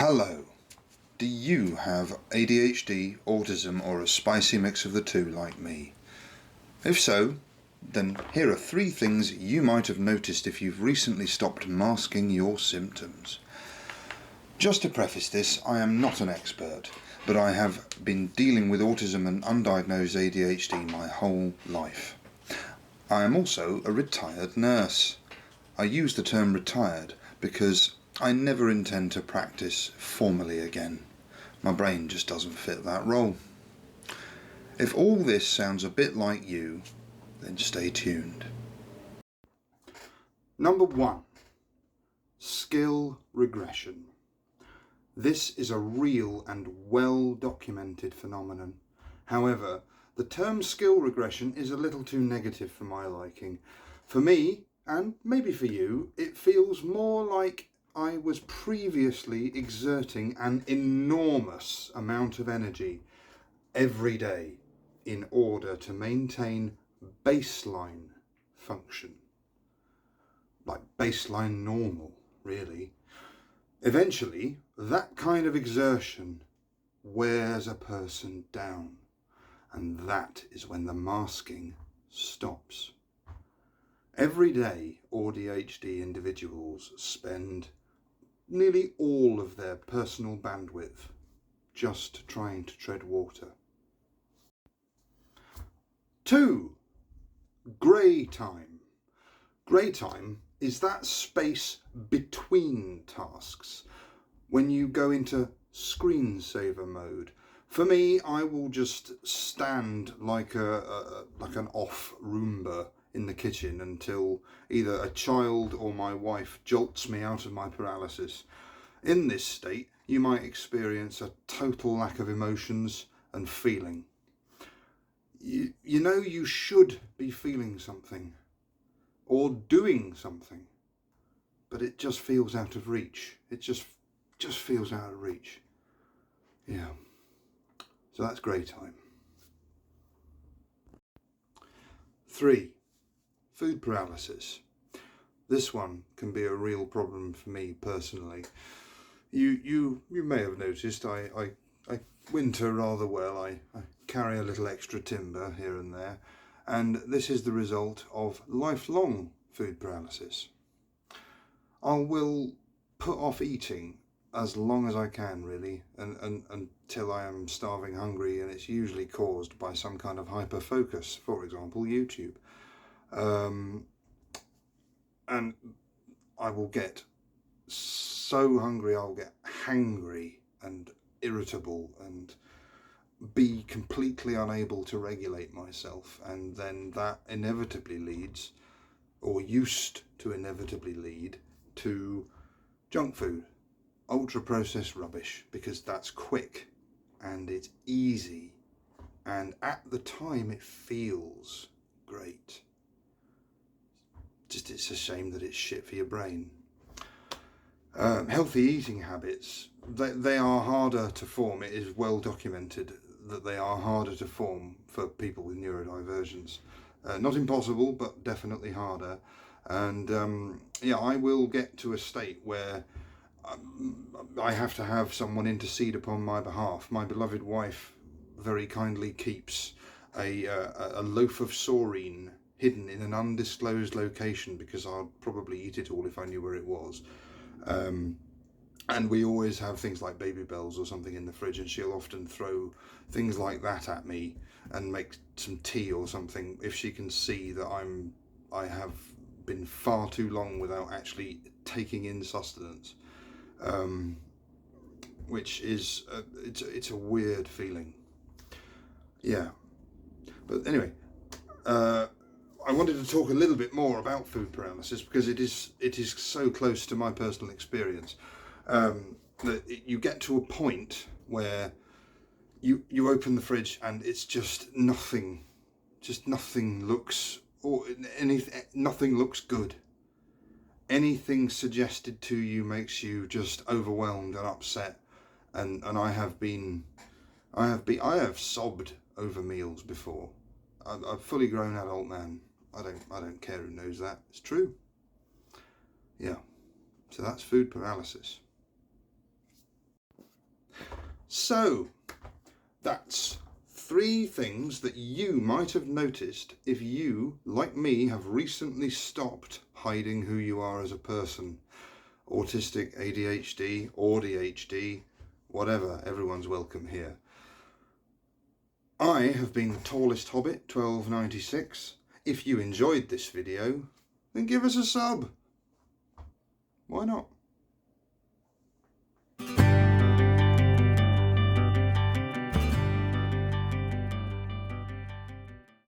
Hello. Do you have ADHD, autism, or a spicy mix of the two like me? If so, then here are 3 things you might have noticed if you've recently stopped masking your symptoms. Just to preface this, I am not an expert, but I have been dealing with autism and undiagnosed ADHD my whole life. I am also a retired nurse. I use the term retired because I never intend to practice formally again. My brain just doesn't fit that role. If all this sounds a bit like you, then stay tuned. Number 1. Skill regression. This is a real and well documented phenomenon. However, the term skill regression is a little too negative for my liking. For me, and maybe for you, it feels more like I was previously exerting an enormous amount of energy every day in order to maintain baseline function. Like baseline normal, really. Eventually, that kind of exertion wears a person down, and that is when the masking stops. Every day, AUDHD individuals spend nearly all of their personal bandwidth just trying to tread water. 2. Grey time. Grey time is that space between tasks when you go into screensaver mode. For me, I will just stand like an off Roomba in the kitchen until either a child or my wife jolts me out of my paralysis. In this state, you might experience a total lack of emotions and feeling. You know you should be feeling something or doing something, but it just feels out of reach. It just feels out of reach. Yeah. So that's grey time. 3. Food paralysis. This one can be a real problem for me personally. You may have noticed I winter rather well. I carry a little extra timber here and there, and this is the result of lifelong food paralysis. I will put off eating as long as I can, really, and until I am starving hungry, and it's usually caused by some kind of hyperfocus, for example YouTube. And I will get so hungry, I'll get hangry and irritable and be completely unable to regulate myself, and then that inevitably leads, or used to inevitably lead, to junk food, ultra processed rubbish, because that's quick and it's easy, and at the time it feels great. Just it's a shame that it's shit for your brain. Healthy eating habits, they are harder to form. It is well documented that they are harder to form for people with neurodivergence. Not impossible, but definitely harder. And yeah, I will get to a state where I have to have someone intercede upon my behalf. My beloved wife very kindly keeps a loaf of saurine hidden in an undisclosed location, because I'd probably eat it all if I knew where it was. And we always have things like Baby Bells or something in the fridge, and she'll often throw things like that at me and make some tea or something if she can see that I have been far too long without actually taking in sustenance, which is it's a weird feeling. Yeah, but anyway, I wanted to talk a little bit more about food paralysis because it is so close to my personal experience, that you get to a point where you open the fridge and it's just nothing looks, or nothing looks good. Anything suggested to you makes you just overwhelmed and upset, and I have sobbed over meals before. I'm a fully grown adult man. I don't care who knows that. It's true. Yeah. So that's food paralysis. So, that's 3 things that you might have noticed if you, like me, have recently stopped hiding who you are as a person. Autistic, ADHD, AUDHD, whatever, everyone's welcome here. I have been the Tallest Hobbit, 1296. If you enjoyed this video, then give us a sub. Why not?